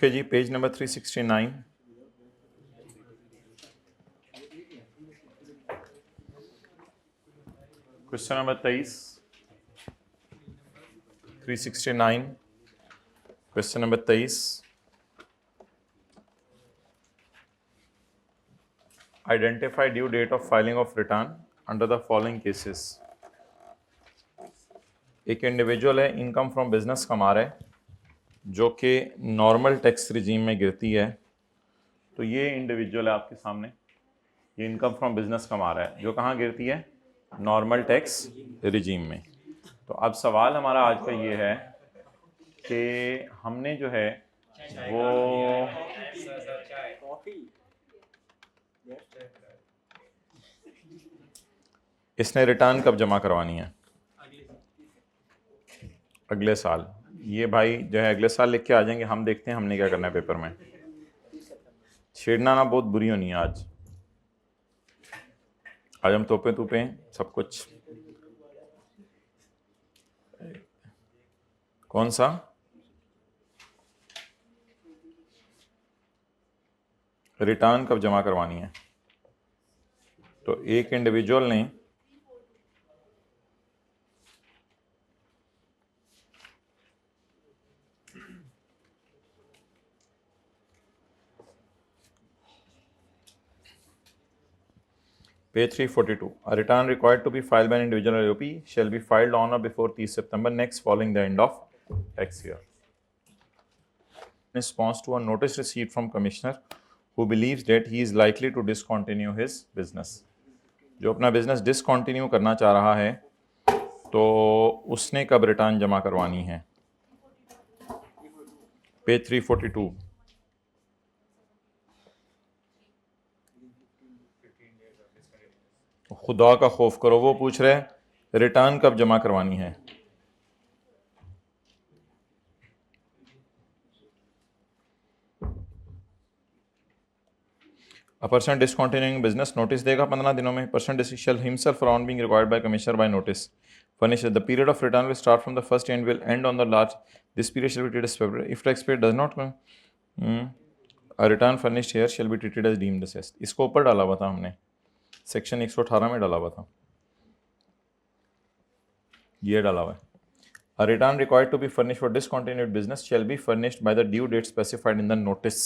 Okay ji, page number 369। Question number 23, 369। Question number 23, identify due date of filing of return under the following cases. एक individual है, income from business कमा रहा है, जो कि normal tax regime में गिरती है। तो ये इंडिविजुअल है आपके सामने, ये इनकम फ्रॉम बिजनेस कमा रहा है जो कहाँ गिरती है, नॉर्मल टैक्स रिजीम में। तो अब सवाल हमारा आज का ये है कि हमने जो है वो इसने रिटर्न कब जमा करवानी है, अगले साल। ये भाई जो है अगले साल लिख के आ जाएंगे, हम देखते हैं हमने क्या करना है पेपर में। छेड़ना ना बहुत बुरी होनी है आज हम तोपे तूपे सब कुछ। कौन सा, रिटर्न कब जमा करवानी है। तो एक इंडिविजुअल ने Page 342, a return required to be filed by an individual or AOP shall be filed on or before 30 September next following the end of tax year. In response to a notice received from commissioner who believes that he is likely to discontinue his business. जो अपना business discontinue करना चाह रहा है, तो उसने कब return जमा करवानी है। पेज 342, खुदा का खौफ करो, वो पूछ रहे रिटर्न कब जमा करवानी है। A person discontinuing business notice देगा 15 दिनों में। Person shall himself or on being required by commissioner by notice furnish the period of return will start from the first and will end on the last. This period shall be treated as February. If tax paid does not a return furnished here shall be treated as deemed assessed. इसको ऊपर डाला हुआ था हमने, section 118 में डाला हुआ था, ये डाला हुआ है। A return required to be furnished for discontinued business shall be furnished by the due date specified in the notice.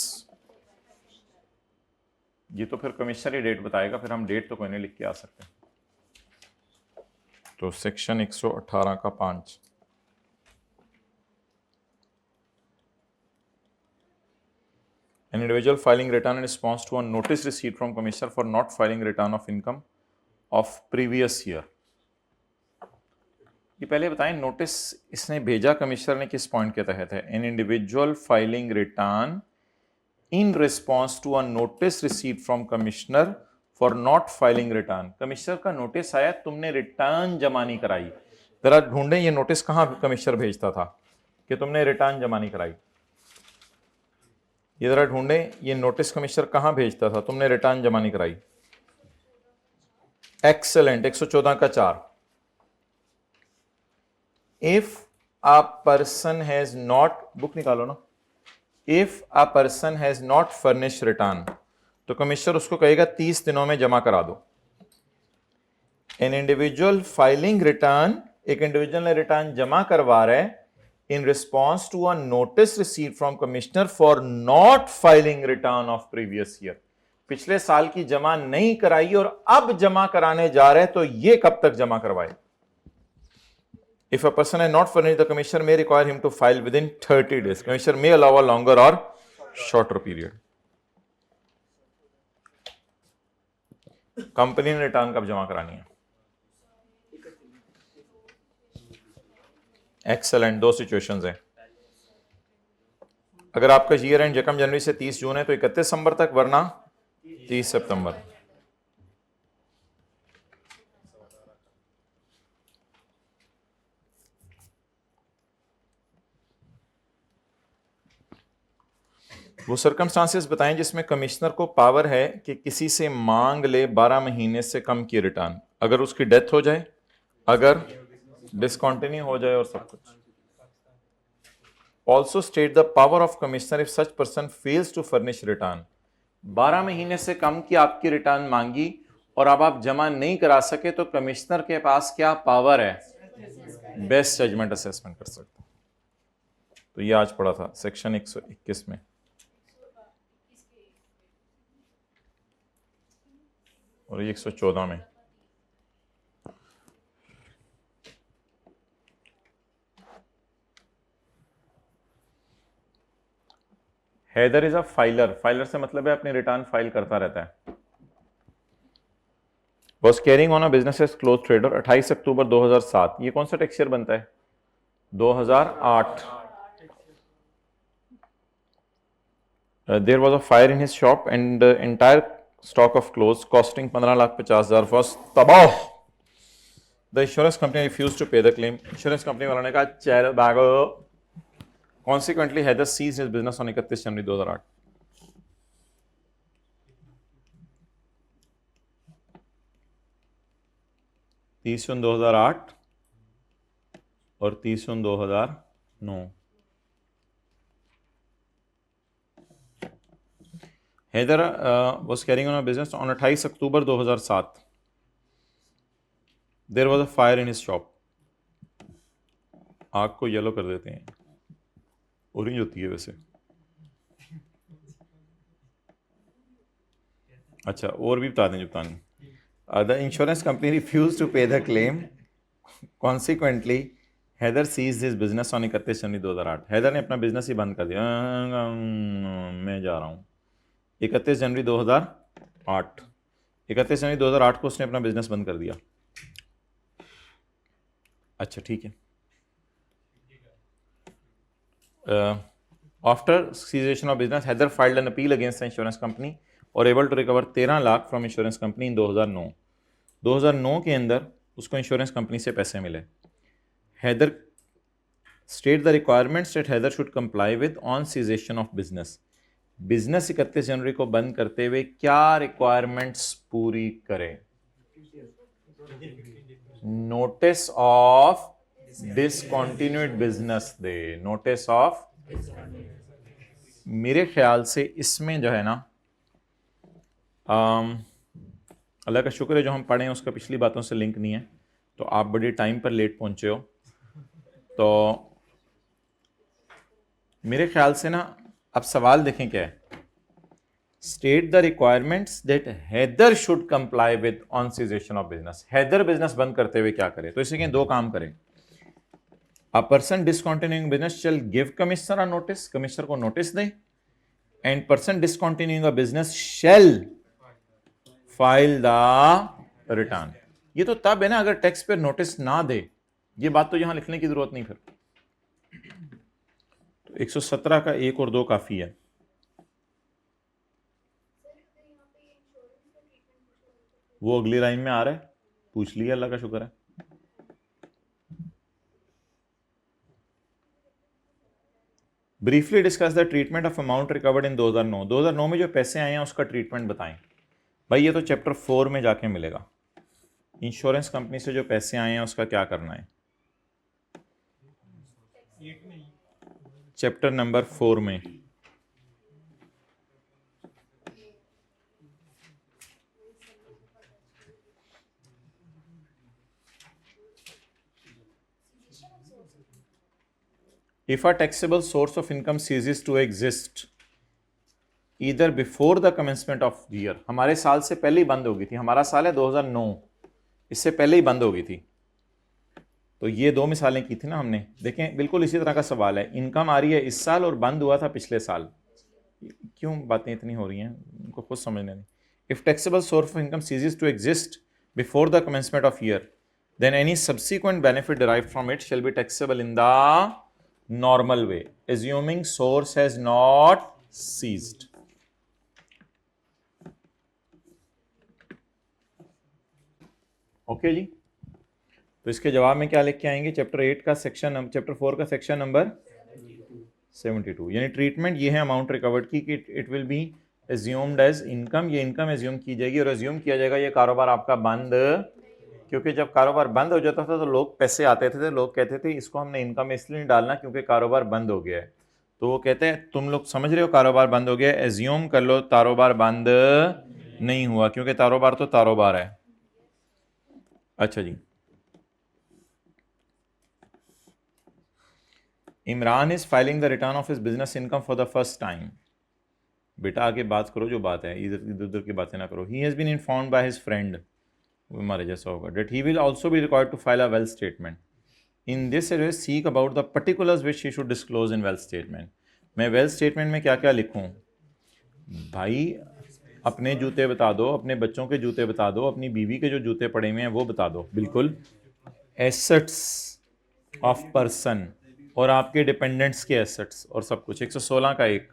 ये तो फिर कमिश्नर ही डेट बताएगा, फिर हम डेट तो कोई नहीं लिख के आ सकते। तो सेक्शन 118 का 5, an individual filing return in response to a notice received from commissioner for not filing return of income of previous year. ये पहले बताएं नोटिस इसने भेजा कमिश्नर ने किस पॉइंट के तहत है। an individual filing return in response to a notice received from commissioner for not filing return. Commissioner का नोटिस आया, तुमने रिटर्न जमा नहीं कराई। जरा ढूंढें ये नोटिस कहां कमिश्नर भेजता था कि तुमने रिटर्न जमा नहीं कराई। ये जरा ढूंढें ये नोटिस कमिश्नर कहां भेजता था, तुमने रिटर्न जमा नहीं कराई। एक्सेलेंट, 114 का 4। If a person has not, book निकालो ना, if a person has not furnish return, तो कमिश्नर उसको कहेगा 30 दिनों में जमा करा दो। एन इंडिविजुअल फाइलिंग रिटर्न, एक इंडिविजुअल ने रिटर्न जमा करवा रहा है in response to a notice receive from commissioner for not filing return of previous year. पिछले साल की जमा नहीं कराई और अब जमा कराने जा रहे हैं, तो ये कब तक जमा करवाए। If a person has not furnished, the commissioner may require him to file within 30 days. Commissioner may allow a longer or shorter period. Company ने रिटर्न कब जमा करानी है। एक्सेलेंट, दो सिचुएशंस हैं। अगर आपका ईयर एंड यकम जनवरी से 30 जून है तो 31 दिसंबर तक, वरना 30 सितंबर। वो सर्कमस्टांसेस बताएं जिसमें कमिश्नर को पावर है कि किसी से मांग ले 12 महीने से कम की रिटर्न, अगर उसकी डेथ हो जाए, अगर डिसकंटिन्यू हो जाए और सब कुछ। Also state the power of commissioner if such person fails to furnish return. 12 महीने से कम की आपकी रिटर्न मांगी और अब आप जमा नहीं करा सके तो कमिश्नर के पास क्या पावर है? बेस्ट जजमेंट असेसमेंट कर सकते। तो ये आज पढ़ा था सेक्शन 121 में। और ये 114 में। Haider is a filer. Filer से मतलब है अपनी रिटर्न फाइल करता रहता है। Was carrying on a business as cloth trader. 28 October 2007। ये कौन सा टैक्स ईयर बनता है? 2008। There was a fire in his shop and entire stock of clothes costing 15,50,000 was तबाह। The insurance company refuse to pay the claim. Insurance company वालों ने कहा चल भागो। Consequently Haider ceased his business on 31 January 2008। तीस जून 2008 और 30 जून 2009। Haider was carrying on a business on 28 October 2007. There was a fire in his shop. आग को येलो कर देते हैं, ऑरेंज होती है वैसे। अच्छा, और भी बता दें जुतानी। The insurance company refuse to pay the claim. Consequently Haider ceased his business on 31 January 2008। Haider ने अपना बिजनेस ही बंद कर दिया। मैं जा रहा हूँ। 31 जनवरी 2008। 31 जनवरी 2008 को उसने अपना बिजनेस बंद कर दिया। अच्छा ठीक है। After cessation of business Haider filed an appeal against the insurance company और able to recover 13 lakh from insurance company in 2009। 2009 के अंदर उसको इंश्योरेंस कंपनी से पैसे मिले। Haider state the requirements that Haider should comply with on cessation of business. Business 31 जनवरी को बंद करते हुए क्या रिक्वायरमेंट्स पूरी करें? नोटिस ऑफ डिसकंटिन्यूड बिजनेस दे। नोटिस ऑफ, मेरे ख्याल से इसमें जो है ना, अल्लाह का शुक्र है जो हम पढ़े हैं उसका पिछली बातों से लिंक नहीं है, तो आप बड़ी टाइम पर लेट पहुंचे हो। तो मेरे ख्याल से ना, अब सवाल देखें क्या है। State the requirements that Haider should comply with on cessation of business. Haider business बंद करते हुए क्या करे? तो इसलिए दो काम करें। A person discontinuing business shall give commissioner a notice. Commissioner को नोटिस दे। And person discontinuing a business shall file the return. ये तो तब है ना अगर टैक्स पेयर नोटिस ना दे। ये बात तो यहां लिखने की जरूरत नहीं। फिर तो 117 का 1 और 2 काफी है। वो अगली लाइन में आ रहा है, पूछ लिया, अल्लाह का शुक्र है। Briefly discuss the treatment of amount recovered in 2009। 2009 में जो पैसे आए हैं उसका ट्रीटमेंट बताएं। भाई ये तो चैप्टर 4 में जाके मिलेगा। इंश्योरेंस कंपनी से जो पैसे आए हैं उसका क्या करना है? चैप्टर नंबर 4 में। If a taxable source of income ceases to exist either before the commencement of the year, हमारे साल से पहले ही बंद हो गई थी। हमारा साल है 2009, इससे पहले ही बंद हो गई थी। तो ये दो मिसालें की थी ना हमने। देखें बिल्कुल इसी तरह का सवाल है। इनकम आ रही है इस साल और बंद हुआ था पिछले साल। क्यों बातें इतनी हो रही हैं, उनको खुद समझने दें। If taxable source of income ceases to exist before the commencement of year then any subsequent benefit derived from it shall be taxable in the normal way, assuming source has not ceased. Okay जी। तो इसके जवाब में क्या लिख के आएंगे? Chapter 8 का सेक्शन, चैप्टर 4 का सेक्शन नंबर 72। यानी ट्रीटमेंट ये है अमाउंट रिकवर्ड की कि it will be assumed as income. ये इनकम एज्यूम की जाएगी और एज्यूम किया जाएगा ये कारोबार आपका बंद, क्योंकि जब कारोबार बंद हो जाता था तो लोग पैसे आते थे, लोग कहते थे इसको हमने इनकम इसलिए नहीं डालना क्योंकि कारोबार बंद हो गया है। तो वो कहते हैं तुम लोग समझ रहे हो कारोबार बंद हो गया, एज्यूम कर लो कारोबार बंद नहीं हुआ, क्योंकि कारोबार तो कारोबार है। अच्छा जी, Imran is filing the return of his business income for the first time. बेटा आगे बात करो जो बात है, इधर उधर की बातें ना करो। He has been informed by his friend, वो हमारे जैसा होगा, that he will also be required to file a wealth statement. In this area seek about the particulars which he should disclose in wealth statement. मैं wealth statement में क्या क्या लिखूं भाई? अपने जूते बता दो, अपने बच्चों के जूते बता दो, अपनी बीवी के जो जूते पड़े हुए हैं वो बता दो। बिल्कुल, एसेट्स ऑफ पर्सन और आपके डिपेंडेंट्स के एसेट्स और सब कुछ। 116 का एक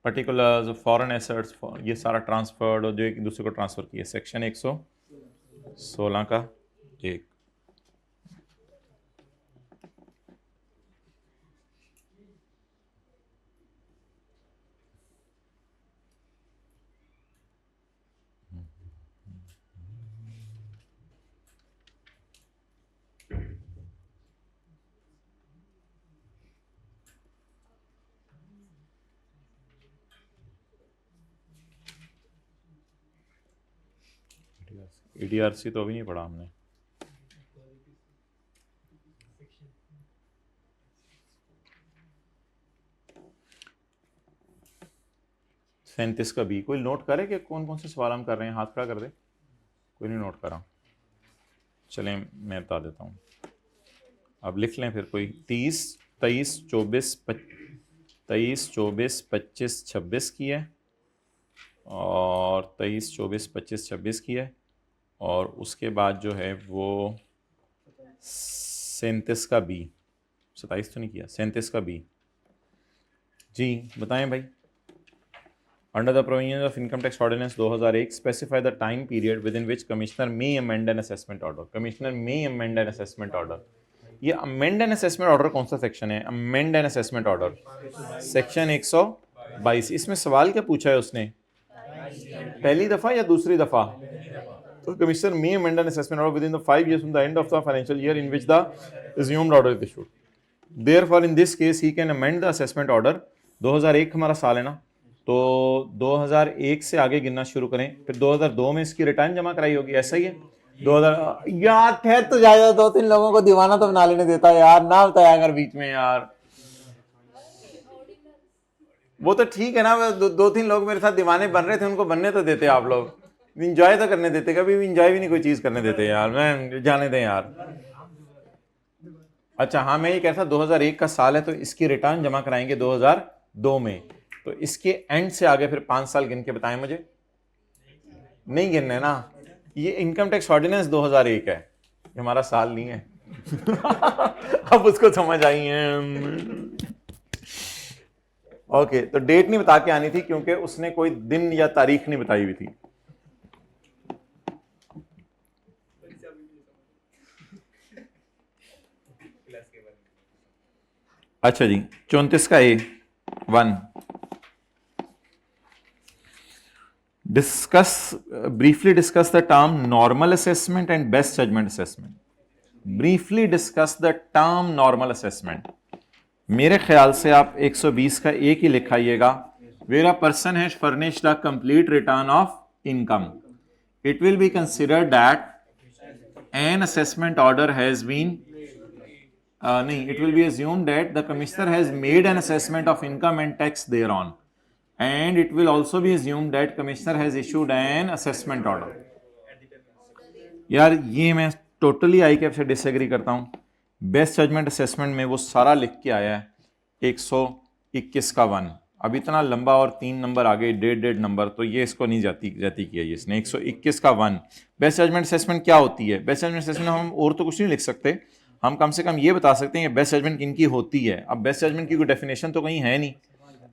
पर्टिकुलर्स, फॉरेन एसेट्स, ये सारा ट्रांसफर्ड और जो एक दूसरे को ट्रांसफर किए, सेक्शन 116 का एक। ईडीआरसी तो अभी नहीं पढ़ा हमने। सैंतीस का बी कोई नोट करे कि कौन कौन से सवाल हम कर रहे हैं? हाथ खड़ा कर दे, कोई नहीं नोट करा। चलें मैं बता देता हूँ, अब लिख लें फिर कोई। 30, 23, 24, 23, 24, 25, 26 की है, और 23, 24, 25, 26 की है, और उसके बाद जो है वो 37 का बी। 27 तो नहीं किया, 37 का बी। जी बताएं भाई। Under the provision of income tax ordinance 2001 specify the time period within which commissioner may amend an assessment order. Commissioner may amend an assessment order. ये अमेंड एन असेसमेंट ऑर्डर कौन सा section है? Amend an assessment order section 122। इसमें सवाल क्या पूछा है उसने? पहली दफा या दूसरी दफा? तो commissioner may amend an assessment order with in the 5 years from the end of the financial year in which the assumed order is issued. Therefore in this case he can amend the assessment order। 2001 हमारा साल है ना, तो 2001 से आगे गिनना शुरू करें, फिर 2002 में इसकी रिटर्न जमा कराई होगी, ऐसा ही है। 2000 यार ठहर तो जाएगा, 2-3 लोगों को दीवाना तो बना लेने देता यार, ना बताया अगर बीच में यार। वो तो ठीक है ना, 2-3 लोग मेरे साथ दीवाने बन रहे थे, उनको बनने तो देते आप लोग, इंजॉय तो करने देते। कभी भी इंजॉय भी नहीं कोई चीज करने देते यार, मैं जाने दें यार। अच्छा हाँ, मैं ये कह रहा था 2001 का साल है तो इसकी रिटर्न जमा कराएंगे 2002 में, तो इसके एंड से आगे फिर 5 साल गिन के बताएं मुझे। नहीं गिनने ना, ये इनकम टैक्स ऑर्डिनेंस 2001 है, ये हमारा साल नहीं है। अब उसको समझ आई है। ओके, तो डेट नहीं बता के आनी थी क्योंकि उसने कोई दिन या तारीख नहीं बताई हुई थी। अच्छा जी, 34 का ए 1 briefly discuss the term normal assessment and best judgment assessment। briefly discuss the term normal assessment। मेरे ख्याल से आप 120 का एक ही लिखाइएगा। where a person has furnished a complete return of income, it will be considered that an assessment order has been नहीं, it will be assumed that the commissioner has made an assessment of income and tax thereon, and it will also be assumed that commissioner has issued an assessment order। यार ये मैं totally I cap से disagree करता हूं। Best judgement assessment में वो सारा लिख के आया है 121 का 1। अब इतना लंबा और 3 नंबर आगे, 1.5 नंबर, तो ये इसको नहीं जाती किया ये इसने। 121 का 1 बेस्ट जजमेंट असेसमेंट क्या होती है? बेस्ट जजमेंट असेसमेंट हम और तो कुछ नहीं लिख सकते, हम कम से कम ये बता सकते हैं कि बेस्ट जजमेंट किनकी होती है। अब बेस्ट जजमेंट की कोई डेफिनेशन तो कहीं है नहीं।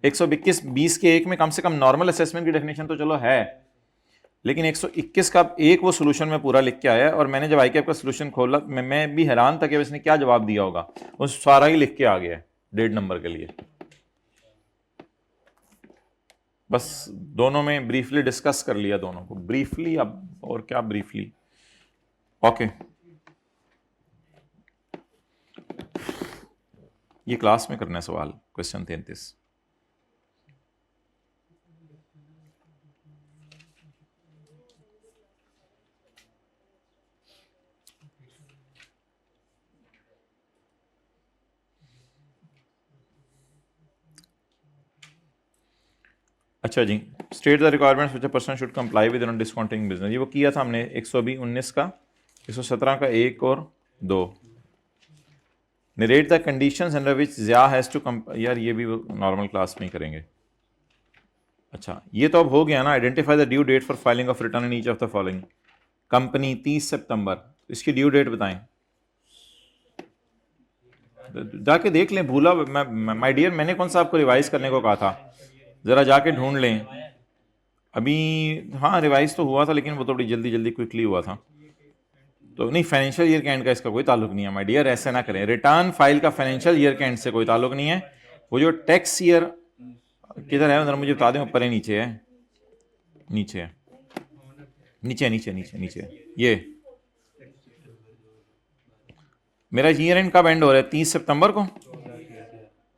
121 के एक में कम से कम नॉर्मल असेसमेंट की डेफिनेशन तो चलो है, लेकिन 121 का एक वो सोल्यूशन में पूरा लिख के आया है। और मैंने जब आईकैप का सोल्यूशन खोला, मैं भी हैरान था कि इसने क्या जवाब दिया होगा। वो सारा ही लिख के आ गया 1.5 नंबर के लिए। बस दोनों में ब्रीफली डिस्कस कर लिया, दोनों को ब्रीफली। अब और क्या ब्रीफली। ओके, ये क्लास में करना है सवाल, क्वेश्चन 33। अच्छा जी, state the requirements which a person should comply with in discounting business. ये वो किया था हमने 119 का, 117 का 1 और 2। Narrate the conditions under which Zia has to यार ये भी नॉर्मल क्लास में ही करेंगे। अच्छा ये तो अब हो गया ना। Identify the due date for filing of return in each of the following. Company 30 सितंबर, इसकी ड्यू डेट बताएं। जाके देख लें, भूला माय डियर, मैंने कौन सा आपको रिवाइज करने को कहा था, ज़रा जाके ढूंढ लें अभी। हाँ रिवाइज तो हुआ था लेकिन वो थोड़ी जल्दी जल्दी क्विकली हुआ था। तो नहीं, फाइनेंशियल ईयर के एंड का इसका कोई ताल्लुक नहीं है माय डियर, ऐसे ना करें। रिटर्न फाइल का फाइनेंशियल ईयर के एंड से कोई ताल्लुक नहीं है। वो जो टैक्स ईयर किधर है, मुझे बता दें, ऊपर है नीचे है, नीचे है, नीचे नीचे नीचे नीचे ये मेरा ईयर एंड कब एंड हो रहा है, 30 सितंबर को।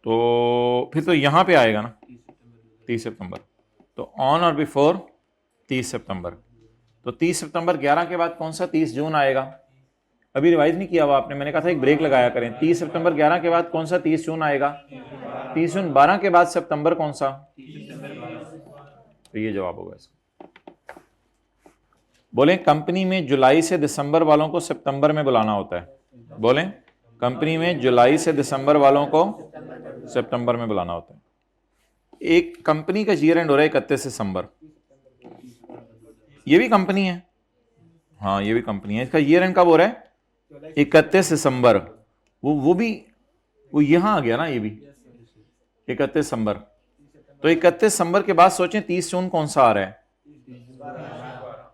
तो फिर तो यहाँ पे आएगा ना 30 सितंबर, तो ऑन और बिफोर 30 सितंबर। तो 30 सितंबर 11 के बाद कौन सा 30 जून आएगा। अभी रिवाइज नहीं किया हुआ आपने, मैंने कहा था एक ब्रेक लगाया करें। 30 सितंबर 11 के बाद कौन सा 30 जून आएगा, 30 जून। 12 के बाद सितंबर कौन सा, तो ये जवाब होगा इसका। बोलें कंपनी में जुलाई से दिसंबर वालों को सितंबर में बुलाना होता है। बोलें कंपनी में जुलाई से दिसंबर वालों को सितंबर में बुलाना होता है। एक कंपनी का ईयर एंड हो रहा है 31 दिसंबर, ये भी कंपनी है, हाँ ये भी कंपनी है। इसका ईयर एंड कब हो रहा है, 31 दिसंबर। वो भी वो यहां आ गया ना, ये भी 31 दिसंबर। तो 31 दिसंबर के बाद सोचें 30 जून कौन सा आ रहा है,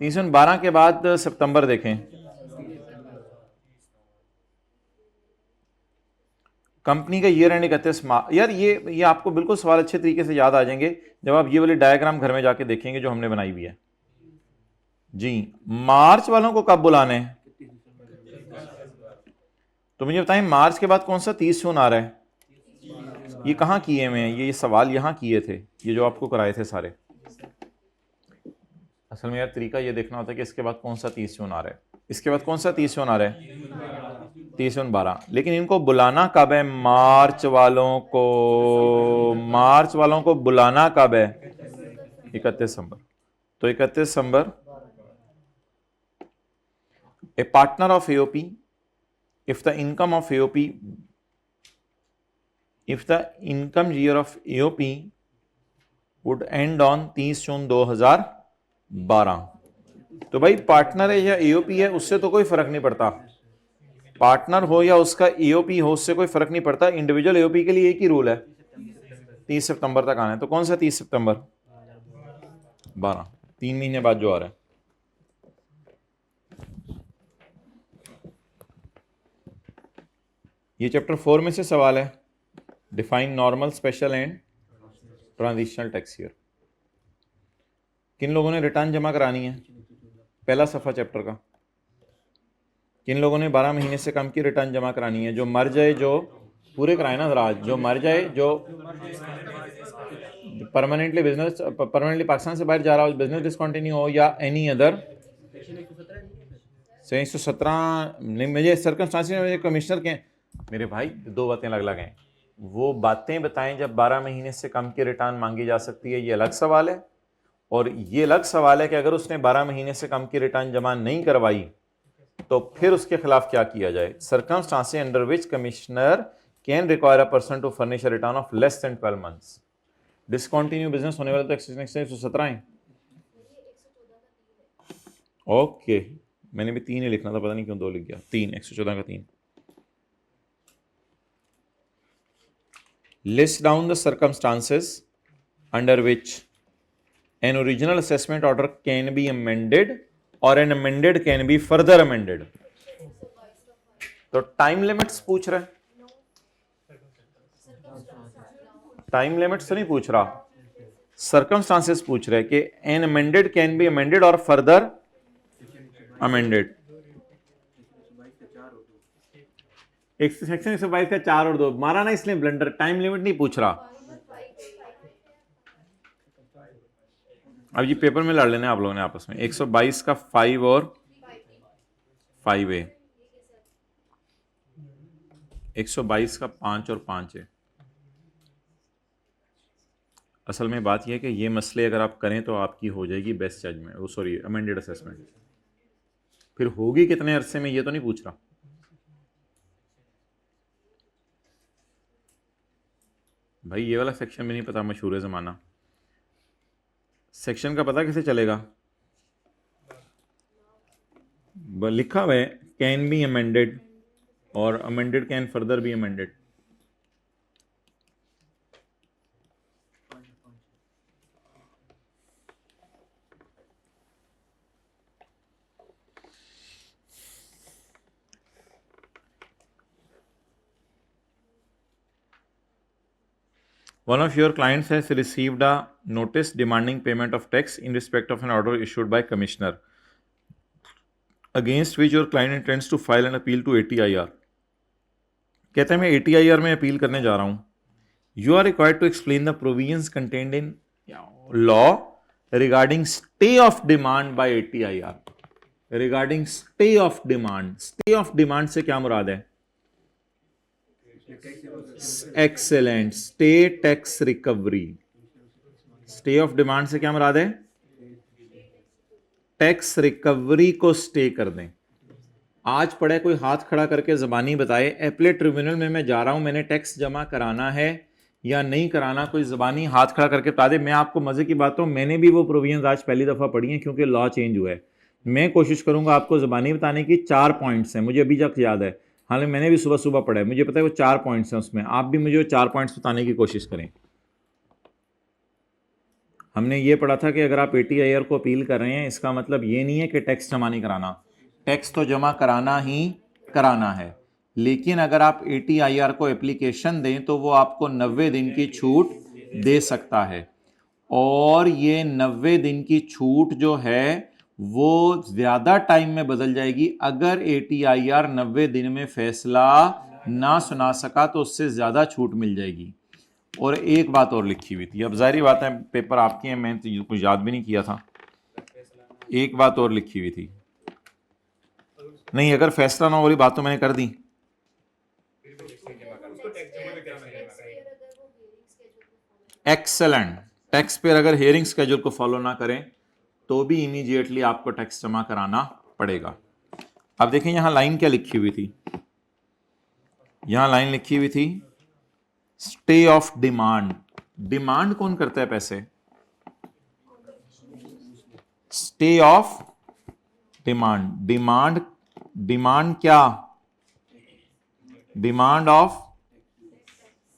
30 जून। 12 के बाद सितंबर देखें, कंपनी का ईयर एंड 31 मार्च। यार ये आपको बिल्कुल सवाल अच्छे तरीके से याद आ जाएंगे जब आप ये वाली डायग्राम घर में जाके देखेंगे जो हमने बनाई हुई है जी। मार्च वालों को कब बुलाने हैं, तो मुझे बताएं मार्च के बाद कौन सा 30 जून आ रहा है। ये कहाँ किए हुए हैं, ये सवाल यहाँ किए थे, ये जो आपको कराए थे सारे। असल में यार तरीका ये देखना होता है कि इसके बाद कौन सा 30 जून आ रहा है, इसके बाद कौन सा 30 जून आ रहा है, 30 जून 12। लेकिन इनको बुलाना कब है, मार्च वालों को, मार्च वालों को बुलाना कब है, 31 दिसंबर। तो 31 दिसंबर। A partner of AOP, if the income of AOP, if the income year of AOP would end on 30 जून 2012। तो भाई पार्टनर है या AOP है उससे तो कोई फर्क नहीं पड़ता, पार्टनर हो या उसका AOP हो उससे कोई फर्क नहीं पड़ता। इंडिविजुअल AOP के लिए एक ही रूल है, 30 सितंबर तक आना है। तो कौन सा 30 सितंबर, 12, 3 महीने बाद जो आ रहा है। ये चैप्टर 4 में से सवाल है, define normal, special and transitional tax year. किन लोगों ने रिटर्न जमा करानी है, पहला सफ़ा चैप्टर का। किन लोगों ने 12 महीने से कम की रिटर्न जमा करानी है, जो मर जाए, जो पूरे कराए ना जरा, जो मर जाए, जो परमानेंटली बिजनेस, परमानेंटली पाकिस्तान से बाहर जा रहा हो, बिजनेस डिसकंटिन्यू हो या एनी अदर। 117 नहीं, मुझे सर्कमस्टांसेस में कमिश्नर के, मेरे भाई दो बातें अलग अलग हैं। वो बातें बताएं जब 12 महीने से कम की रिटर्न मांगी जा सकती है, ये अलग सवाल है। और ये अलग सवाल है कि अगर उसने 12 महीने से कम की रिटर्न जमा नहीं करवाई तो फिर उसके खिलाफ क्या किया जाए। Circumstances under which commissioner can require a person to furnish a return of less than 12 months. Discontinue business होने वाला तो 117 है। ओके, मैंने भी 3 ही लिखना था, पता नहीं क्यों 2 लिख गया। 3, 114 का 3। List down the circumstances under which an original assessment order can be amended or an amended can be further amended। तो टाइम लिमिट्स पूछ रहे हैं, टाइम लिमिट्स तो नहीं पूछ रहा, सर्कमस्टांसेस पूछ रहे हैं कि an amended can be amended or further amended। एक सेक्शन 122 का 4 और 2 मारा ना, इसलिए ब्लंडर, टाइम लिमिट नहीं पूछ रहा। अब ये पेपर में लड़ लेने आप लोगों ने आपस में। 122 का 5 और 5A, 122 का 5 और 5 है। असल में बात यह है कि ये मसले अगर आप करें तो आपकी हो जाएगी बेस्ट जजमेंट, वो सॉरी अमेंडेड असेसमेंट। फिर होगी कितने अरसे में ये तो नहीं पूछ रहा। भाई ये वाला सेक्शन भी नहीं पता, मशहूर ज़माना। सेक्शन का पता कैसे चलेगा? लिखा हुआ है कैन बी अमेंडेड और amended can further be amended. One of your clients has received a notice demanding payment of tax in respect of an order issued by commissioner, against which your client intends to file an appeal to ATIR. कहते हैं मैं ATIR में appeal करने जा रहा हूं। You are required to explain the provisions contained in law regarding stay of demand by ATIR. Regarding stay of demand, stay of demand से क्या मुराद है? Excellent, stay tax recovery. Stay of demand से क्या मुराद है? टैक्स रिकवरी को stay कर दें। आज पड़े कोई हाथ खड़ा करके जबानी बताए एपलेट ट्रिब्यूनल में मैं जा रहा हूं, मैंने टैक्स जमा कराना है या नहीं कराना, कोई जबानी हाथ खड़ा करके बता दे। मैं आपको मजे की बात हूं, मैंने भी वो प्रोविजंस आज पहली दफा पढ़ी हैं क्योंकि लॉ चेंज हुआ है। मैं कोशिश करूंगा आपको जबानी बताने की। 4 पॉइंट्स हैं, मुझे अभी तक याद है, हालांकि मैंने भी सुबह सुबह पढ़ा है, मुझे पता है वो 4 पॉइंट्स हैं उसमें। आप भी मुझे वो 4 पॉइंट्स बताने की कोशिश करें। हमने ये पढ़ा था कि अगर आप ATIR को अपील कर रहे हैं, इसका मतलब ये नहीं है कि टैक्स जमा नहीं कराना, टैक्स तो जमा कराना ही कराना है। लेकिन अगर आप ATIR को एप्लीकेशन दें तो वो आपको 90 दिन की छूट दे सकता है, और ये 90 दिन की छूट जो है वो ज्यादा टाइम में बदल जाएगी। अगर ATIR 90 दिन में फैसला ना सुना सका तो उससे ज्यादा छूट मिल जाएगी। और एक बात और लिखी हुई थी, अब जाहिर बात है पेपर आपकी है, मैंने तो कुछ याद भी नहीं किया था। एक बात और लिखी हुई थी, नहीं अगर फैसला ना हो रही बात तो मैंने कर दी। एक्सेलेंट, टैक्स पेयर अगर हियरिंग स्केड्यूल को फॉलो ना करें तो भी इमीडिएटली आपको टैक्स जमा कराना पड़ेगा। अब देखें यहां लाइन क्या लिखी हुई थी, यहां लाइन लिखी हुई थी स्टे ऑफ डिमांड। डिमांड कौन करता है पैसे? Stay of demand. Demand, demand क्या? Demand of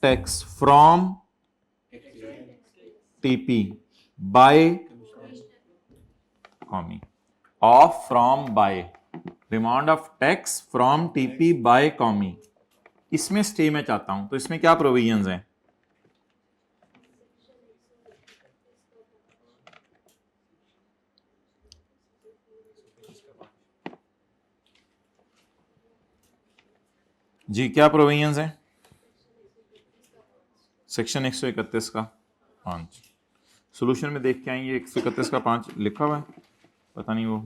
tax from TP by Commi, of from by, demand of tax from TP by Commi. इसमें स्टे मैं चाहता हूं, तो इसमें क्या प्रोविजंस हैं? जी क्या प्रोविजंस हैं? सेक्शन 131 का 5। सोल्यूशन में देख के आएंगे 131 का 5 लिखा हुआ है, पता नहीं वो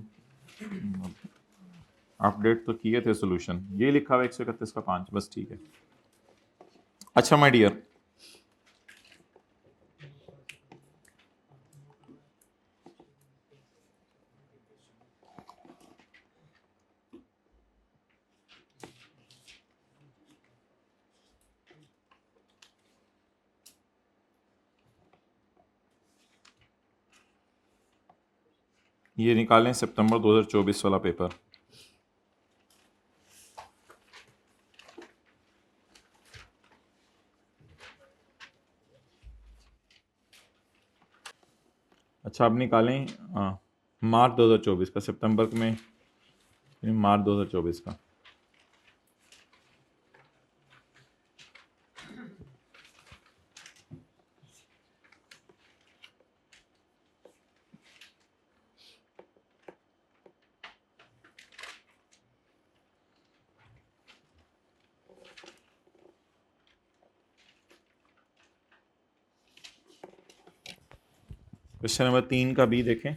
अपडेट तो किए थे सोल्यूशन, ये लिखा हुआ है 131 का 5 बस, ठीक है। अच्छा माय डियर, ये निकालें सितंबर 2024 वाला पेपर। अच्छा अब निकालें मार्च 2024 का, सितंबर में मार्च 2024 का। क्वेश्चन नंबर 3 का बी देखें।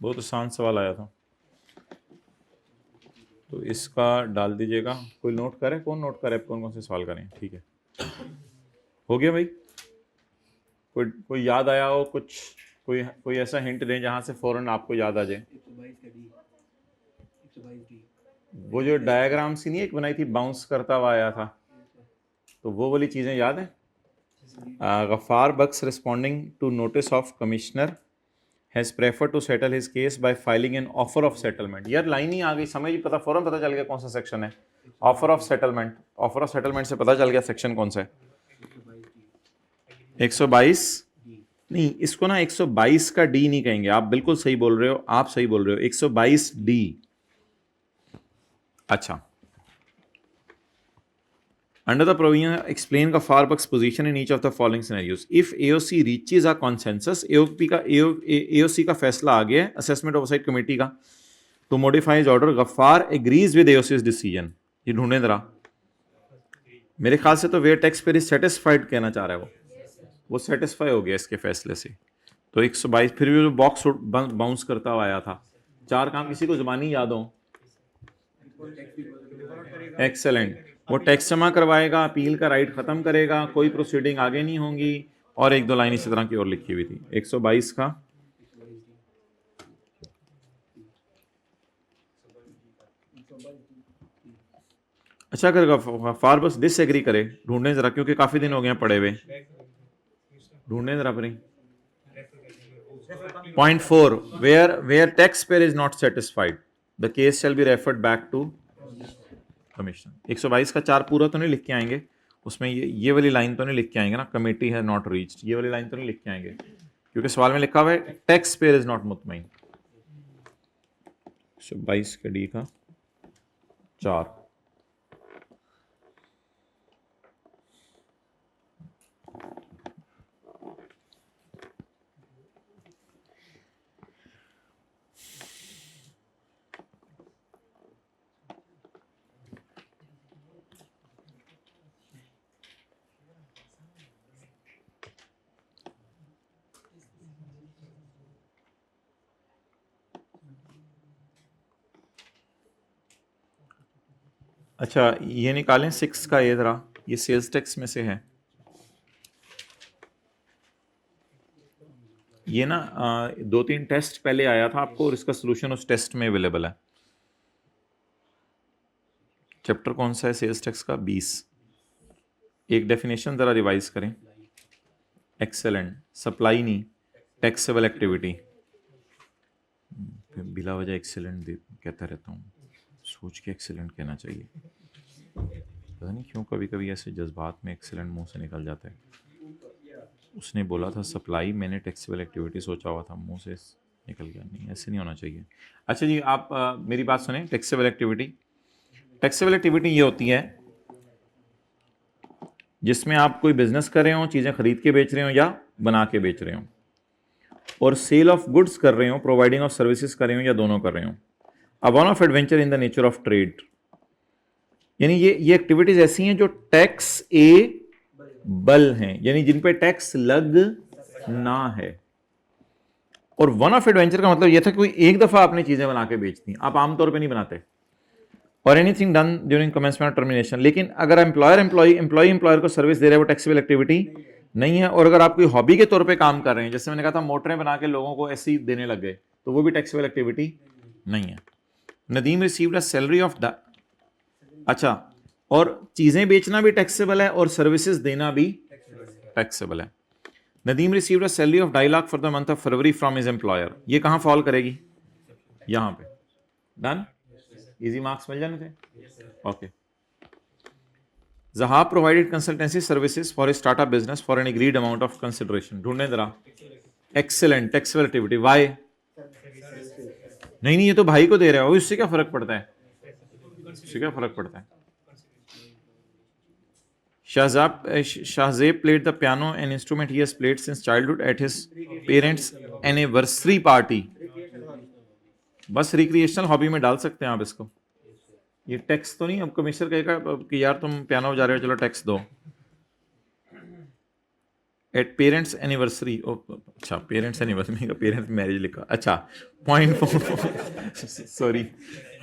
बहुत आसान सवाल आया था, तो इसका डाल दीजिएगा। कोई नोट करे? कौन नोट करे? कौन कौन से सवाल करें? ठीक है, हो गया भाई। कोई याद आया हो कुछ? कोई ऐसा हिंट दें जहां से फौरन आपको याद आ जाए। वो जो डायग्राम सी नहीं एक बनाई थी, बाउंस करता हुआ आया था, तो वो वाली चीजें याद है? Ghaffar Bakhsh responding to notice of commissioner has preferred to settle his case by filing an offer of settlement. यार लाइन ही आ गई, समझ पता, फौरन पता चल गया कौन सा सेक्शन है। Offer of settlement, offer of settlement से पता चल गया सेक्शन कौन सा है। 122 नहीं, इसको ना 122 का डी नहीं कहेंगे। आप बिल्कुल सही बोल रहे हो, आप सही बोल रहे हो, 122 डी। अच्छा, under the provision explain Ghaffar Bakh's position in each of the following scenarios. If AOC reaches a consensus, AOC का फैसला आ गया असेसमेंट ओवरसाइट कमेटी का, तो modify his order, Ghaffar agrees with AOC's decision। ये ढूंढे जरा, मेरे ख्याल से तो where taxpayer is satisfied कहना चाह रहा है वो सेटिस्फाई हो गया इसके फैसले से। तो 122 फिर भी बॉक्स बाउंस करता हुआ आया था। चार काम किसी को जुबानी याद हो? एक्सेलेंट। वो टैक्स जमा करवाएगा, अपील का राइट खत्म करेगा, कोई प्रोसीडिंग आगे नहीं होंगी, और एक दो लाइन इसी तरह की और लिखी हुई थी। 122 का अच्छा, अगर गफ्फार बस डिसएग्री करे, ढूंढने जरा, क्योंकि काफी दिन हो गए पड़े हुए, ढूंढने जरा अपनी। Point 4, where taxpayer is not satisfied, the case shall be referred back to commission। 122 का 4 पूरा तो नहीं लिख के आएंगे, उसमें ये वाली लाइन तो नहीं लिख के आएंगे ना, कमेटी है नॉट रीच्ड, ये वाली लाइन तो नहीं लिख के आएंगे, क्योंकि सवाल में लिखा हुआ है टैक्स पेयर इज नॉट मुतमईन। 122 के डी का 4। अच्छा, ये निकालें 6 का, ये जरा, ये सेल्स टैक्स में से है ये ना। 2-3 टेस्ट पहले आया था आपको, और इसका सोल्यूशन उस टेस्ट में अवेलेबल है। चैप्टर कौन सा है सेल्स टैक्स का? 20। एक डेफिनेशन जरा रिवाइज करें। एक्सेलेंट। सप्लाई नहीं, टैक्सेबल एक्टिविटी। बिला वजह एक्सेलेंट कहता रहता हूँ, सोच के एक्सेलेंट कहना चाहिए। पता नहीं क्यों कभी कभी ऐसे जज्बात में एक्सेलेंट मुंह से निकल जाता है। उसने बोला था सप्लाई, मैंने टैक्सेबल एक्टिविटी सोचा हुआ था, मुंह से निकल गया। नहीं, ऐसे नहीं होना चाहिए। अच्छा जी, आप मेरी बात सुने। टैक्सेबल एक्टिविटी, टैक्सेबल एक्टिविटी ये होती है जिसमें आप कोई बिजनेस कर रहे हो, चीज़ें खरीद के बेच रहे हो या बना के बेच रहे हो, और सेल ऑफ गुड्स कर रहे हो, प्रोवाइडिंग ऑफ सर्विसेज कर रहे हो, या दोनों कर रहे हो। A one of adventure in the nature of trade, यानी ये एक्टिविटीज ऐसी हैं जो टैक्स एबल हैं, यानी जिन पे टैक्स लग ना है। और वन ऑफ एडवेंचर का मतलब यह था कि कोई एक दफा आपने चीजें बना के बेच दी, आप आमतौर पे नहीं बनाते। और anything done during commencement termination. लेकिन अगर एम्प्लॉयर को सर्विस दे रहे हैं, वो टैक्सेबल एक्टिविटी नहीं है। और अगर आप कोई हॉबी के तौर पे काम कर रहे हैं, जैसे मैंने कहा था मोटरें बना के लोगों को ऐसे ही देने लग गए, तो वो भी टैक्सेबल एक्टिविटी नहीं है। Nadeem received a salary of the, अच्छा, और चीजें बेचना भी टैक्सेबल है और सर्विसेज देना भी टैक्सेबल है। Nadeem received a salary of 2.5 lakh for the month of February from his employer. ये कहां फॉल करेगी? यहां पे। डन, इजी मार्क्स मिल जाने थे। Okay. Zahab provided consultancy services for a startup business for an agreed amount of consideration। ढूंढने जरा। Excellent, taxable activity। Why? नहीं, ये तो भाई को दे रहा है, उससे क्या फर्क पड़ता है? उससे क्या फर्क पड़ता है? Shahzeb played the piano, an instrument he has played since childhood at his parents' anniversary party। बस रिक्रिएशनल हॉबी में डाल सकते हैं आप इसको। ये टैक्स तो नहीं, अब कमिश्नर कहेगा कि यार तुम पियानो बजा रहे हो, चलो टैक्स दो। एट पेरेंट्स एनिवर्सरी, अच्छा पेरेंट्स एनिवर्सरी का पेरेंट्स मैरिज लिखा, अच्छा .4 sorry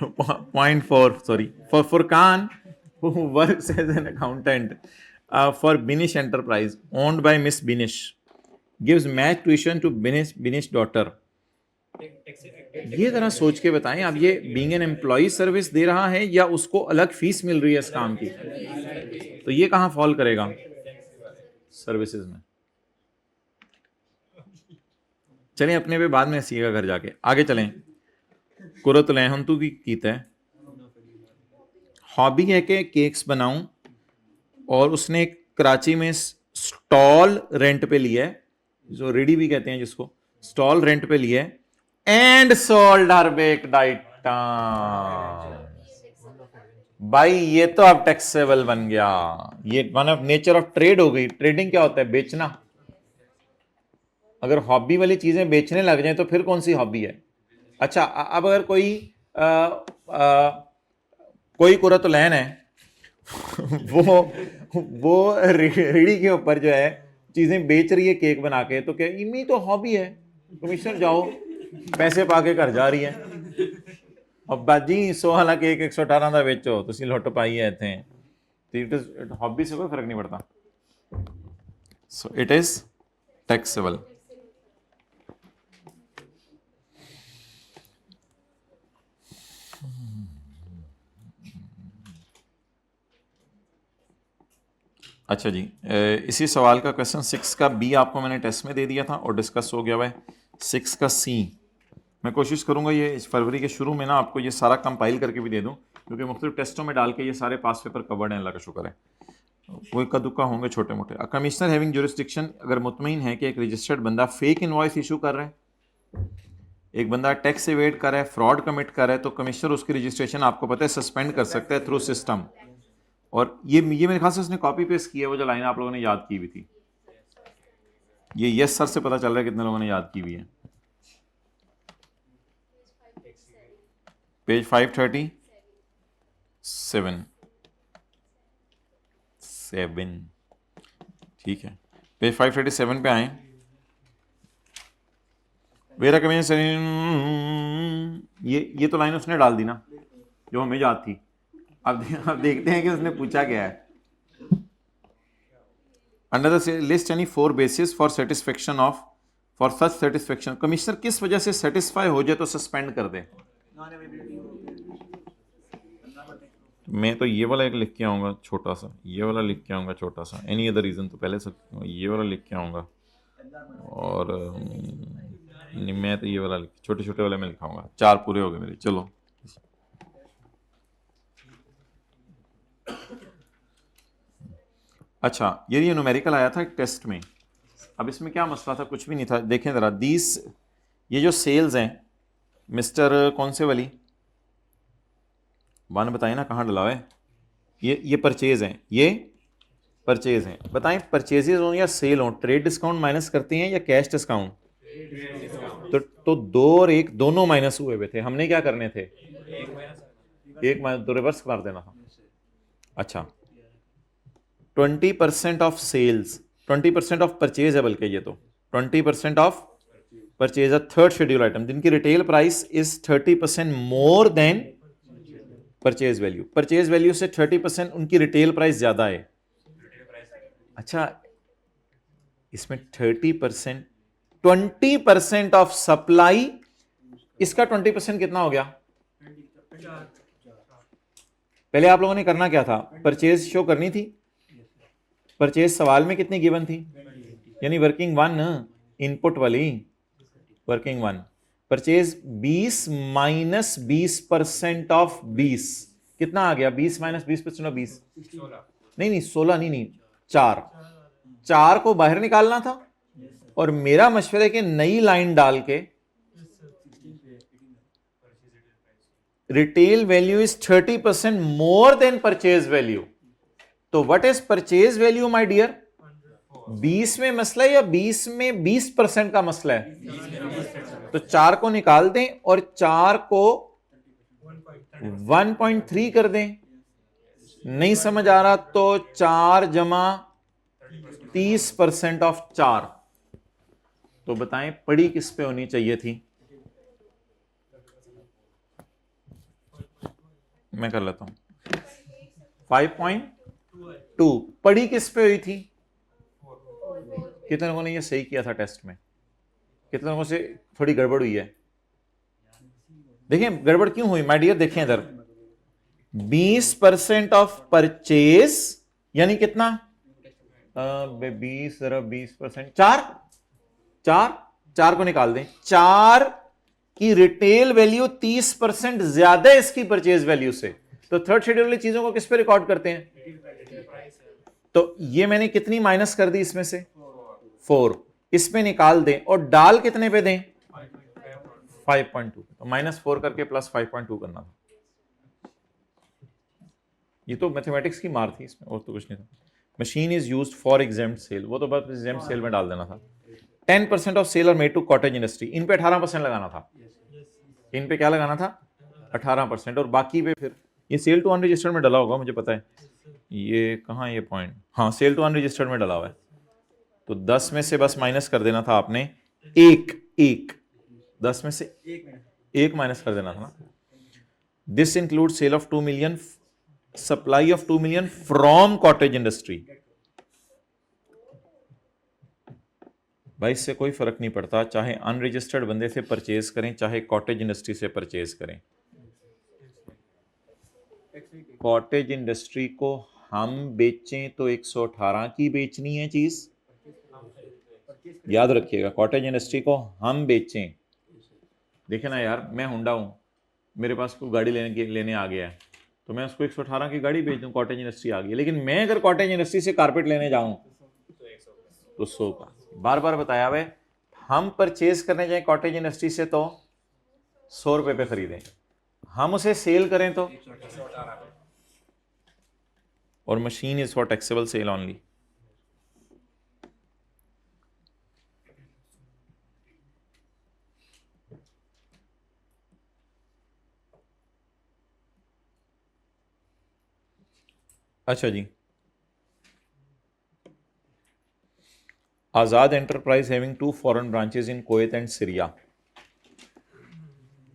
.4 sorry for Furqan who works as an accountant for Binish Enterprise owned by Miss Binish gives match tuition to Binish daughter। ये जरा सोच के बताएं, अब ये बीइंग एन एम्प्लॉय सर्विस दे रहा है या उसको अलग फीस मिल रही है इस काम की, तो ये कहां फॉल करेगा? सर्विसेज में। चलें अपने पे बाद में सीएगा घर जाके, आगे चलें। कुरत लहंतु की कीता है, हॉबी है कि केक्स बनाऊं, और उसने कराची में स्टॉल रेंट पे लिया है, जो रेडी भी कहते हैं जिसको, स्टॉल रेंट पे लिया है, and sold her baked item. भाई ये तो अब टैक्सेबल बन गया, ये one of nature of trade हो गई। ट्रेडिंग क्या होता है? बेचना। अगर हॉबी वाली चीजें बेचने लग जाए तो फिर कौन सी हॉबी है? अच्छा, अब अगर कोई कुरत लैन है वो रेडी के ऊपर जो है चीजें बेच रही है केक बना के, तो क्या इनमें तो हॉबी है? कमिश्नर जाओ पैसे पाके घर जा रही है, अब बाजी 100 वाला केक 118 ਦਾ ਵੇਚੋ, ਤੁਸੀਂ ਲੁੱਟ ਪਾਈ ਹੈ ਇੱਥੇ, ਤੇ ਇਟ ਇਜ਼ ਹੌਬੀ से कोई फर्क नहीं पड़ता, सो इट इज टैक्सेबल। अच्छा जी, इसी सवाल का क्वेश्चन 6 का बी आपको मैंने टेस्ट में दे दिया था और डिस्कस हो गया हुआ है। 6 का सी मैं कोशिश करूंगा ये इस फरवरी के शुरू में ना आपको ये सारा कंपाइल करके भी दे दूं, क्योंकि मुख्तलिफ टेस्टों में डाल के ये सारे पास पेपर कवर्ड हैं, अल्लाह का शुक्र है। वो इक्का दुक्का होंगे छोटे मोटे। कमिश्नर हैविंग जुरिस्डिक्शन अगर मुतमईन है कि एक रजिस्टर्ड बंदा फेक इनवॉइस इशू कर रहा है, एक बंदा टैक्स एवेड कर रहा है, फ्रॉड कमिट कर रहा है, तो कमिश्नर उसकी रजिस्ट्रेशन आपको पता है सस्पेंड कर सकता है थ्रू सिस्टम। और ये मेरे ख्याल से उसने कॉपी पेस्ट किया, वो जो लाइन आप लोगों ने याद की हुई थी, ये यस सर से पता चल रहा है कितने लोगों ने याद की हुई है। पेज 537 ठीक है, पेज 537 पे आए। वेरा कमिश्नर, ये तो लाइन उसने डाल दी ना जो हमें याद थी। अब देखते हैं कि उसने पूछा क्या है। Under the list any 4 basis for satisfaction of for such satisfaction, commissioner किस वजह से सेटिस्फाई हो जाए तो सस्पेंड कर दे। मैं तो ये वाला एक लिख के आऊंगा छोटा सा, ये वाला लिख के आऊंगा छोटा सा, एनी अदर रीजन तो पहले से ये वाला लिख के आऊंगा, और नहीं मैं तो ये वाला छोटे छोटे वाले में लिखाऊंगा। 4 पूरे हो गए मेरे, चलो। अच्छा, ये न्यूमेरिकल आया था एक टेस्ट में। अब इसमें क्या मसला था? कुछ भी नहीं था। देखें ज़रा, ये जो सेल्स हैं मिस्टर कौन से वाली वन बताएं ना, कहाँ डला है? ये परचेज हैं, ये परचेज हैं। बताएं परचेजेज हों या सेल हों, ट्रेड डिस्काउंट माइनस करते हैं या कैश डिस्काउंट? तो 2 और 1 दोनों माइनस हुए थे। हमने क्या करने थे? एक माइनस, तो रिवर्स कर देना था। अच्छा, 20% ऑफ सेल्स, 20% ऑफ परचेज है, बल्कि ये तो 20% ऑफ परचेज है थर्ड शेड्यूल आइटम जिनकी retail price is 30% more than purchase value. Purchase value से 30% उनकी रिटेल प्राइस ज्यादा है। अच्छा, इसमें 30%, 20% ऑफ सप्लाई, इसका 20% कितना हो गया? पहले आप लोगों ने करना क्या था? परचेज शो करनी थी। परचेज सवाल में कितनी गिवन थी? यानी वर्किंग 1 इनपुट वाली वर्किंग 1। परचेज 20 माइनस 20% ऑफ 20 कितना आ गया? 20 माइनस 20% ऑफ 20 नहीं 16 नहीं 4 को बाहर निकालना था। और मेरा मशवरा है कि नई लाइन डाल के retail value is 30% more than purchase value. तो what is purchase value my dear? 20 में मसला है या 20 में 20% का मसला है? तो 4 को निकाल दें और 4 को 1.3 कर दें। नहीं समझ आ रहा तो 4 जमा 30% ऑफ 4। तो बताएं पड़ी किस पे होनी चाहिए थी? मैं कर लेता हूं। 5.2 पड़ी किस पे हुई थी? कितने लोगों ने ये सही किया था टेस्ट में? कितने लोगों से थोड़ी गड़बड़ हुई है? देखें गड़बड़ क्यों हुई माय डियर, देखें इधर। 20% ऑफ परचेज यानी कितना? 20 जरा 20%, 4 को निकाल दें। 4 की रिटेल वैल्यू 30% ज्यादा है इसकी परचेज वैल्यू से। तो थर्ड शेड्यूल वाली चीजों को किस पे रिकॉर्ड करते हैं? तो ये मैंने कितनी माइनस कर दी इसमें से? 4। इसमें निकाल दें और डाल कितने पे दें? 5.2। तो -4 करके +5.2 करना था। ये तो मैथमेटिक्स की मार थी इसमें, और तो कुछ नहीं था। Machine is used for exempt sale, वो तो बस एग्जेम्प्ट सेल में डाल देना था। 10% of sale are made to cottage industry, इन पे 18% लगाना था। इन पे क्या लगाना था? 18%। और बाकी पे फिर ये सेल टू अनरजिस्टर्ड में डला होगा, मुझे पता है। ये कहाँ ये पॉइंट? हाँ, सेल टू अनरजिस्टर्ड में डला हुआ है। तो 10 में से बस माइनस कर देना था आपने एक 10 में से एक माइनस कर देना था ना। This include sale of 2 million, supply of 2 million from cottage industry. भाई इससे कोई फर्क नहीं पड़ता, चाहे अनरजिस्टर्ड बंदे से परचेज करें चाहे कॉटेज इंडस्ट्री से परचेज करें। कॉटेज इंडस्ट्री को हम बेचें तो 118 की बेचनी है चीज, याद रखिएगा। कॉटेज इंडस्ट्री को हम बेचें, देखे ना यार, मैं हुंडा हूं, मेरे पास कोई गाड़ी लेने आ गया है, तो मैं उसको 118 की गाड़ी बेच दूं, कॉटेज इंडस्ट्री आ गई। लेकिन मैं अगर कॉटेज इंडस्ट्री से कारपेट लेने जाऊं तो 100 का। बार बार बताया हुआ है, हम परचेज करने जाए कॉटेज इंडस्ट्री से तो 100 रुपए पे खरीदें, हम उसे सेल करें तो, और machine is for taxable sale only. अच्छा जी, Azad enterprise having 2 foreign branches in Kuwait and Syria.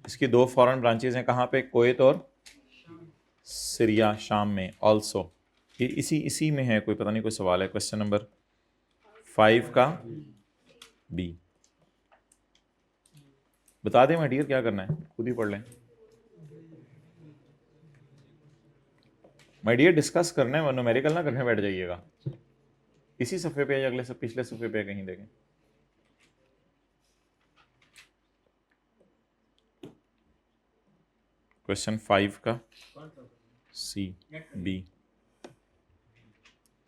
इसकी 2 फॉरेन ब्रांचेस हैं, कहाँ पे? कुवैत और सीरिया, शाम में। ऑल्सो ये इसी में है, कोई पता नहीं, कोई सवाल है। क्वेश्चन नंबर 5 का बी। बता दें माय डियर क्या करना है, खुद ही पढ़ लें माय डियर। डिस्कस करना है, न्यूमेरिकल ना करने बैठ जाइएगा। इसी सफ़े पे या अगले से पिछले सफ़े पे कहीं देखें। क्वेश्चन 5 का C B.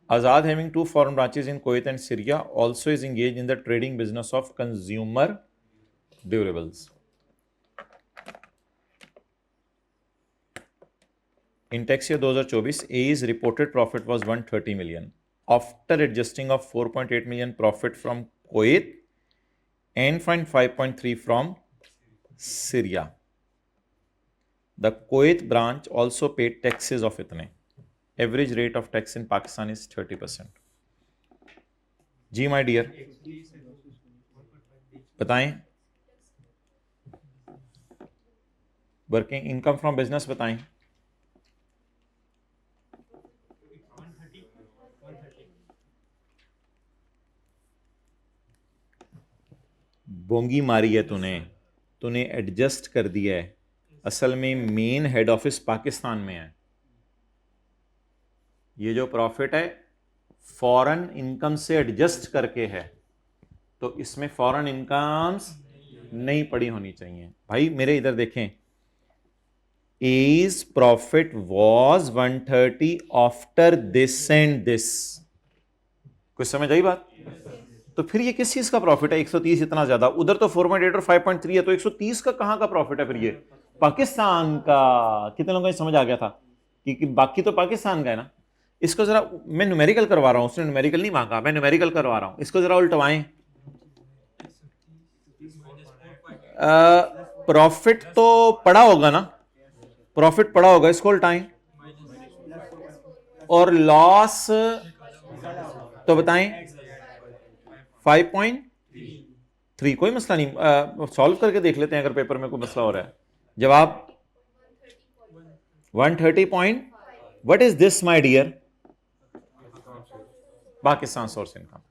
Azad having 2 foreign branches in Kuwait and Syria also is engaged in the trading business of consumer durables. In tax year 2024, AE's reported profit was 130 million. After adjusting of 4.8 million profit from Kuwait and 5.3 from Syria, the Kuwait branch also paid taxes of itne. Average rate of tax in Pakistan is 30%. जी my dear बताएं। Working income from business बताएं। बोंगी मारी है तूने adjust कर दिया है। असल में मेन हेड ऑफिस पाकिस्तान में है। ये जो प्रॉफिट है फॉरेन इनकम से एडजस्ट करके है, तो इसमें फॉरेन इनकम्स नहीं पड़ी होनी चाहिए। भाई मेरे इधर देखें, as profit was 130 after this and this. कुछ समझ आई बात? तो फिर ये किस चीज का प्रॉफिट है? 130 इतना ज्यादा, उधर तो 4.8 और 5.3 है, तो 130 का कहां का प्रॉफिट है फिर? ये पाकिस्तान का। कितने लोगों को समझ आ गया था कि बाकी तो पाकिस्तान का है ना। इसको जरा मैं न्यूमेरिकल करवा रहा हूं, उसने न्यूमेरिकल नहीं मांगा, मैं न्यूमेरिकल करवा रहा हूं, इसको जरा उल्टवाएं। प्रॉफिट तो पड़ा होगा ना, प्रॉफिट पड़ा होगा, इसको उल्टाएं। और लॉस तो बताएं 5.3, कोई मसला नहीं, सॉल्व करके देख लेते हैं अगर पेपर में कोई मसला हो रहा है। जवाब 130 point, what is this my dear? Pakistan source income.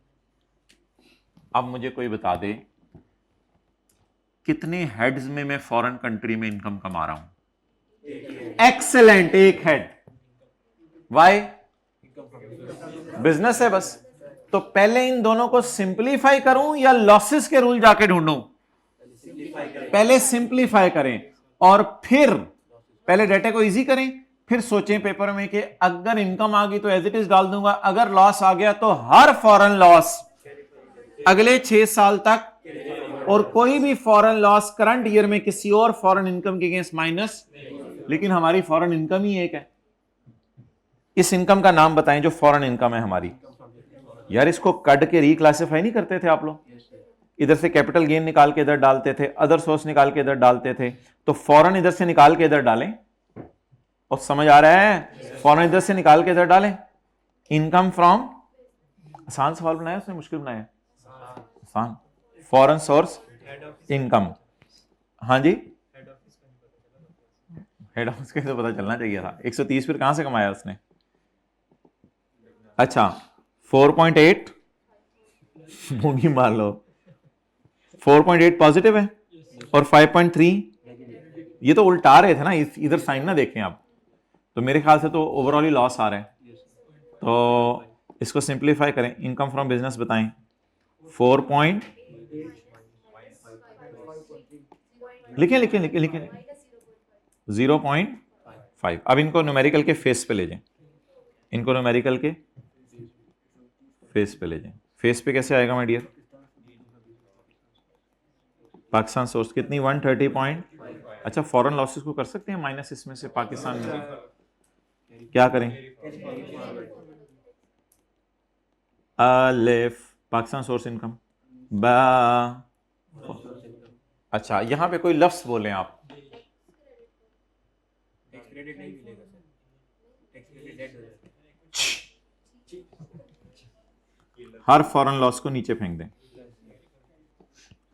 अब मुझे कोई बता दे कितने हेड्स में मैं फॉरेन कंट्री में इनकम कमा रहा हूं? एक्सेलेंट, एक हेड। वाई? बिजनेस है बस। तो पहले इन दोनों को सिंपलीफाई करूं या लॉसेस के रूल जाके ढूंढूं? पहले सिंपलीफाई करें और फिर पहले डेटा को इजी करें, फिर सोचें पेपर में कि अगर इनकम आ गई तो एज इट इज डाल दूंगा, अगर लॉस आ गया तो हर फॉरेन लॉस अगले 6 साल तक, और कोई भी फॉरेन लॉस करंट ईयर में किसी और फॉरेन इनकम के अगेंस्ट माइनस। लेकिन हमारी फॉरेन इनकम ही एक है। इस इनकम का नाम बताएं जो फॉरेन इनकम है हमारी। यार इसको कट के रिक्लासिफाई नहीं करते थे आप लोग? इधर से कैपिटल गेन निकाल के इधर डालते थे, अदर सोर्स निकाल के इधर डालते थे, तो फॉरेन इधर से निकाल के इधर डालें। और समझ आ रहा है? फॉरेन इधर से निकाल के इधर डालें। इनकम फ्रॉम, आसान सवाल बनाया उसने, मुश्किल बनाया? आसान। फॉरेन सोर्स इनकम, हाँ जी, हेड ऑफिस का तो पता चलना चाहिए था। 130 फिर कहां से कमाया उसने? अच्छा 4.8 मूंगी मार लो, 4.8 पॉजिटिव है और 5.3, ये तो उल्टा रहे थे ना, इधर साइन ना देखें आप, तो मेरे ख्याल से तो ओवरऑल ही लॉस आ रहा है। तो इसको सिंप्लीफाई करें, इनकम फ्रॉम बिजनेस बताएं। 4. लिखें लिखें लिखें लिखें 0.5। अब इनको न्यूमेरिकल के फेस पे ले जाएं, इनको न्यूमेरिकल के फेस पे ले जाएं। फेस पे कैसे आएगा माय डियर? पाकिस्तान सोर्स कितनी? 130 पॉइंट। अच्छा फॉरेन लॉसेस को कर सकते हैं माइनस इसमें से पाकिस्तान में, क्या करें? अलिफ पाकिस्तान सोर्स इनकम बा। अच्छा यहां पे कोई लफ्ज बोले आप, हर फॉरेन लॉस को नीचे फेंक दें,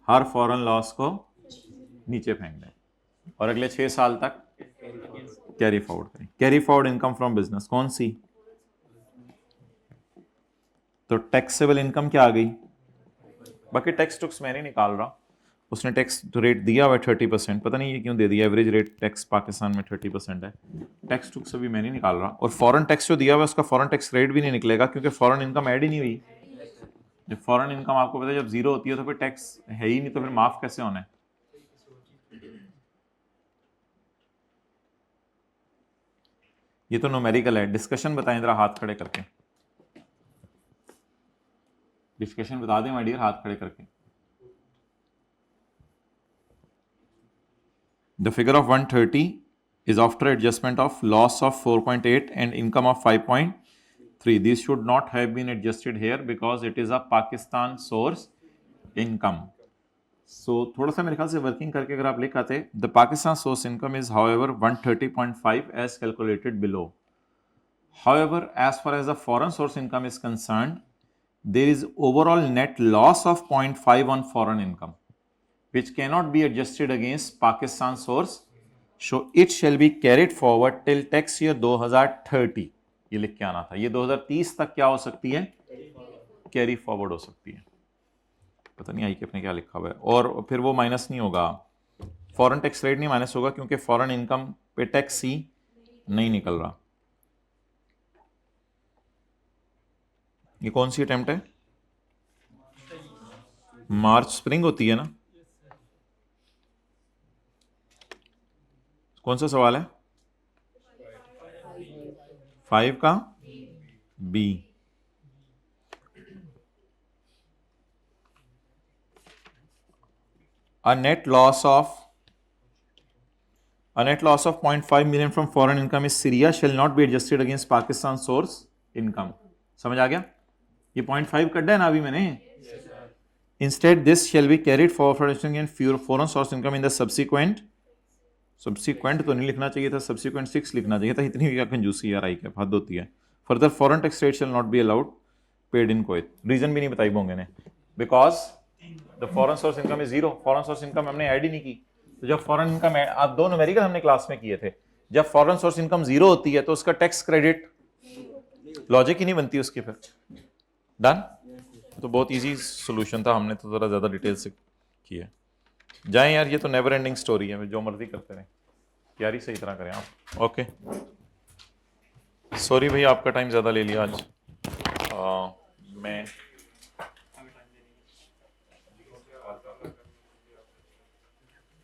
हर फॉरेन लॉस को नीचे फेंक दें और अगले 6 साल तक कैरी फॉरवर्ड करें। Carry forward income from business कौन सी? तो टैक्सेबल इनकम क्या आ गई? बाकी टैक्स टुक्स मैं नहीं निकाल रहा, उसने टैक्स रेट दिया हुआ 30%, पता नहीं ये क्यों दे दिया। एवरेज रेट टैक्स पाकिस्तान में 30% है। टैक्स टुक्स अभी मैं नहीं निकाल रहा, और फॉरेन टैक्स जो दिया हुआ है उसका फॉरेन टैक्स रेट भी नहीं निकलेगा क्योंकि फॉरेन इनकम ऐड ही नहीं हुई। जब फॉरेन इनकम आपको पता है जब जीरो होती है तो फिर टैक्स है ही नहीं, तो फिर माफ कैसे होना है? ये तो न्यूमेरिकल है। डिस्कशन बताएं जरा हाथ खड़े करके, डिस्कशन बता दें माय डियर हाथ खड़े करके। The figure of 130 is after adjustment of loss of 4.8 and income of 5.3. These should not have been adjusted here because it is a Pakistan source income. So थोड़ा सा मेरे ख्याल से वर्किंग करके अगर आप लिख आते, the Pakistan source income is however 130.5 as calculated below. However, as far as the foreign source income is concerned, there is overall net loss of 0.5 on foreign income, which cannot be adjusted against Pakistan source, so it shall be carried forward till tax year 2030. ये लिख के आना था, ये 2030 तक क्या हो सकती है? कैरी फॉरवर्ड हो सकती है। पता नहीं आई कि अपने क्या लिखा हुआ है। और फिर वो माइनस नहीं होगा, फॉरेन टैक्स रेट नहीं माइनस होगा क्योंकि फॉरेन इनकम पे टैक्स ही नहीं निकल रहा। ये कौन सी अटेम्प्ट है? मार्च स्प्रिंग होती है ना? कौन सा सवाल है? 5 का B. A net loss of 0.5 million from foreign income is Syria shall not be adjusted against Pakistan source income. समझ आ गया? ये 0.5 कट है ना अभी मैंने। Instead this shall be carried forward and foreign source income in the subsequent तो नहीं लिखना चाहिए था, सब्सिक्वेंट 6 लिखना चाहिए था। इतनी क्या कंजूसी यार, आई क्या हद होती है। Further foreign tax rate shall not be allowed paid in Kuwait. Reason भी नहीं बताई बोंगे ने, because the foreign source income is zero. Foreign source income हमने ऐड ही नहीं की। तो जब फॉरेन इनकम, आप दो न्यूमेरिकल हमने क्लास में किए थे, जब फॉरेन सोर्स इनकम जीरो होती है तो उसका टैक्स क्रेडिट, लॉजिक ही नहीं बनती उसकी फिर। डन। तो बहुत इजी सॉल्यूशन था, हमने तो जरा ज्यादा डिटेल से किया। जाएं यार, ये तो नेवर एंडिंग स्टोरी है, जो मर्जी करते रहें, तैयारी सही तरह करें आप। ओके, सॉरी भाई आपका टाइम ज़्यादा ले लिया आज। मैं